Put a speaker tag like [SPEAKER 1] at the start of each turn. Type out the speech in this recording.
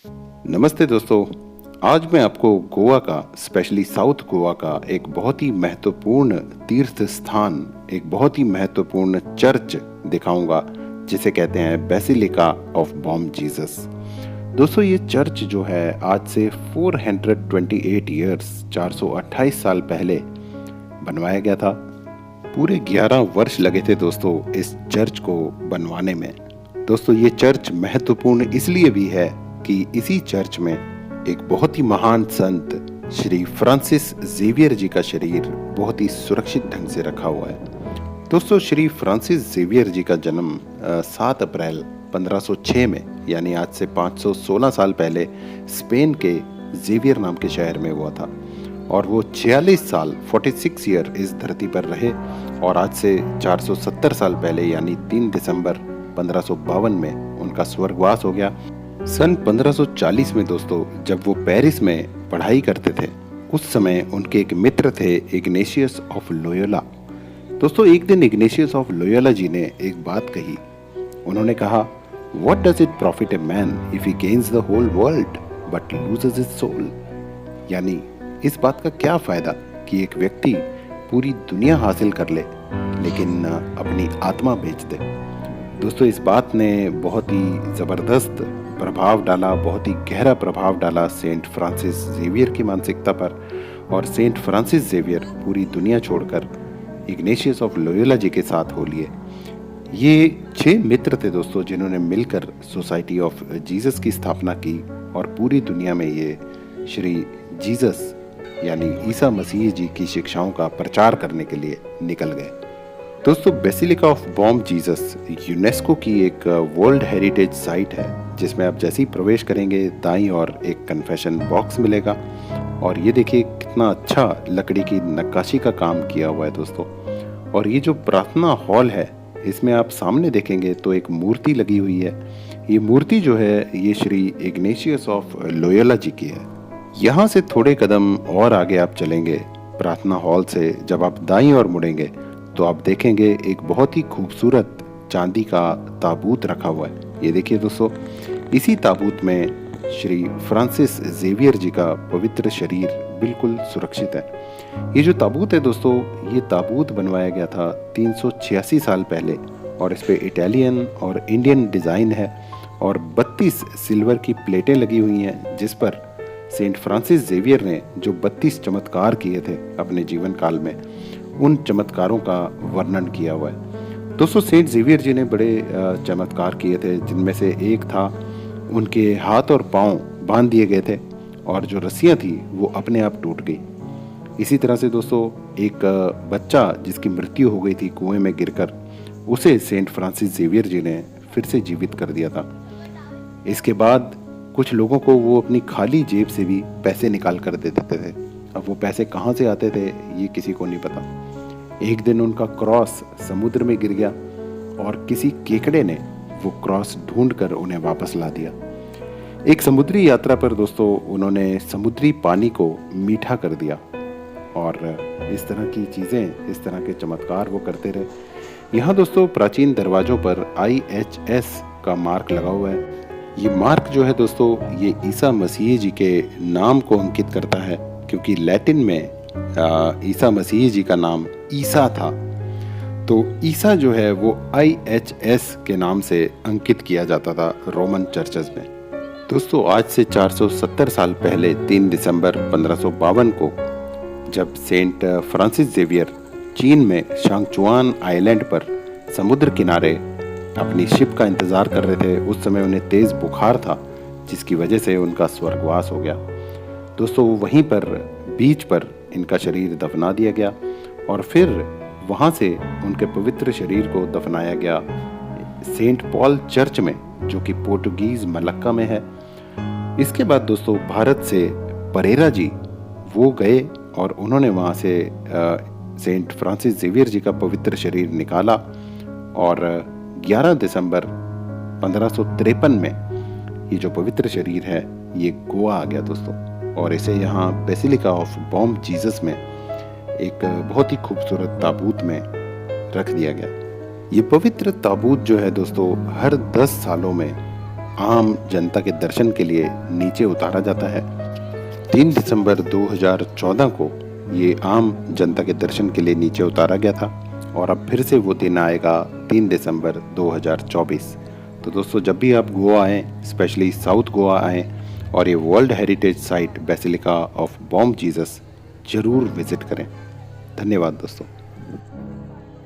[SPEAKER 1] नमस्ते दोस्तों। आज मैं आपको गोवा का, स्पेशली साउथ गोवा का एक बहुत ही महत्वपूर्ण तीर्थ स्थान, एक बहुत ही महत्वपूर्ण चर्च दिखाऊंगा जिसे कहते हैं बेसिलिका ऑफ बॉम जीसस। दोस्तों, ये चर्च जो है आज से 428 ईयर्स 428 साल पहले बनवाया गया था। पूरे 11 वर्ष लगे थे दोस्तों इस चर्च को बनवाने में। दोस्तों, ये चर्च महत्वपूर्ण इसलिए भी है कि इसी चर्च में एक बहुत ही महान संत श्री फ्रांसिस जेवियर जी का शरीर बहुत ही सुरक्षित ढंग से रखा हुआ है। दोस्तों, श्री फ्रांसिस जेवियर जी का जन्म 7 अप्रैल 1506 में, यानी आज से 516 साल पहले स्पेन के जेवियर नाम के शहर में हुआ था। और वो 46 साल 46 ईयर इस धरती पर रहे और आज से 470 साल पहले यानी 3 दिसंबर 1552 में उनका स्वर्गवास हो गया। सन 1540 में दोस्तों, जब वो पेरिस में पढ़ाई करते थे, उस समय उनके एक मित्र थे इग्नेशियस ऑफ लोयोला। दोस्तों, एक दिन इग्नेशियस ऑफ लोयोला जी ने एक बात कही। उन्होंने कहा, what does it profit a man if he gains the whole world but loses his soul. यानी इस बात का क्या फायदा कि एक व्यक्ति पूरी दुनिया हासिल कर ले लेकिन अपनी आत्मा बेच दे। दोस्तों, इस बात ने बहुत ही ज़बरदस्त प्रभाव डाला, बहुत ही गहरा प्रभाव डाला सेंट फ्रांसिस जेवियर की मानसिकता पर। और सेंट फ्रांसिस जेवियर पूरी दुनिया छोड़कर इग्नेशियस ऑफ लोयोला जी के साथ हो लिए। ये 6 मित्र थे दोस्तों, जिन्होंने मिलकर सोसाइटी ऑफ जीसस की स्थापना की और पूरी दुनिया में ये श्री जीसस यानी ईसा मसीह जी की शिक्षाओं का प्रचार करने के लिए निकल गए। दोस्तों, basilica of Bom Jesus UNESCO की एक वर्ल्ड हेरिटेज साइट है, जिसमें आप जैसे ही प्रवेश करेंगे दाईं और एक कन्फेशन बॉक्स मिलेगा। और ये देखिए कितना अच्छा लकड़ी की नक्काशी का काम किया हुआ है दोस्तों। और ये जो प्रार्थना हॉल है, इसमें आप सामने देखेंगे तो एक मूर्ति लगी हुई है। ये मूर्ति जो है ये श्री इग्नेशियस ऑफ लोयोला जी की है। यहाँ से थोड़े कदम और आगे आप चलेंगे प्रार्थना हॉल से, जब आप दाईं ओर मुड़ेंगे तो आप देखेंगे एक बहुत ही खूबसूरत चांदी का ताबूत रखा हुआ है। ये देखिए दोस्तों, इसी ताबूत में श्री फ्रांसिस जेवियर जी का पवित्र शरीर बिल्कुल सुरक्षित है। ये जो ताबूत है दोस्तों, ये ताबूत बनवाया गया था 386 साल पहले और इस पे इटालियन और इंडियन डिज़ाइन है और 32 सिल्वर की प्लेटें लगी हुई हैं, जिस पर सेंट फ्रांसिस जेवियर ने जो 32 चमत्कार किए थे अपने जीवन काल में, उन चमत्कारों का वर्णन किया हुआ है। दोस्तों, सेंट जेवियर जी ने बड़े चमत्कार किए थे, जिनमें से एक था उनके हाथ और पांव बांध दिए गए थे और जो रस्सियां थी वो अपने आप टूट गई। इसी तरह से दोस्तों, एक बच्चा जिसकी मृत्यु हो गई थी कुएं में गिरकर, उसे सेंट फ्रांसिस जेवियर जी ने फिर से जीवित कर दिया था। इसके बाद कुछ लोगों को वो अपनी खाली जेब से भी पैसे निकाल कर दे देते थे। अब वो पैसे कहाँ से आते थे ये किसी को नहीं पता। एक दिन उनका क्रॉस समुद्र में गिर गया और किसी केकड़े ने वो क्रॉस ढूंढकर उन्हें वापस ला दिया। एक समुद्री यात्रा पर दोस्तों उन्होंने समुद्री पानी को मीठा कर दिया और इस तरह की चीज़ें, इस तरह के चमत्कार वो करते रहे। यहाँ दोस्तों प्राचीन दरवाज़ों पर IHS का मार्क लगा हुआ है। ये मार्क जो है दोस्तों, ये ईसा मसीह जी के नाम को अंकित करता है, क्योंकि लैटिन में ईसा मसीह जी का नाम ईसा था, तो ईसा जो है वो IHS के नाम से अंकित किया जाता था रोमन चर्चेस में। दोस्तों, आज से 470 साल पहले 3 दिसंबर 1552 को जब सेंट फ्रांसिस जेवियर चीन में शांगचुआन आइलैंड पर समुद्र किनारे अपनी शिप का इंतज़ार कर रहे थे, उस समय उन्हें तेज़ बुखार था, जिसकी वजह से उनका स्वर्गवास हो गया। दोस्तों, वहीं पर बीच पर इनका शरीर दफना दिया गया और फिर वहाँ से उनके पवित्र शरीर को दफनाया गया सेंट पॉल चर्च में, जो कि पोर्टुगीज़ मलक्का में है। इसके बाद दोस्तों भारत से परेरा जी वो गए और उन्होंने वहाँ से सेंट फ्रांसिस जेवियर जी का पवित्र शरीर निकाला और 11 दिसंबर 1553 में ये जो पवित्र शरीर है ये गोवा आ गया दोस्तों, और इसे यहाँ बेसिलिका ऑफ बॉम जीसस में एक बहुत ही खूबसूरत ताबूत में रख दिया गया। ये पवित्र ताबूत जो है दोस्तों हर 10 सालों में आम जनता के दर्शन के लिए नीचे उतारा जाता है। 3 दिसंबर 2014 को ये आम जनता के दर्शन के लिए नीचे उतारा गया था और अब फिर से वो दिन आएगा 3 दिसंबर 2024। तो दोस्तों, जब भी आप गोवा आएँ, स्पेशली साउथ गोवा आएँ और ये world heritage site basilica of Bom Jesus ज़रूर विज़िट करें। धन्यवाद दोस्तों।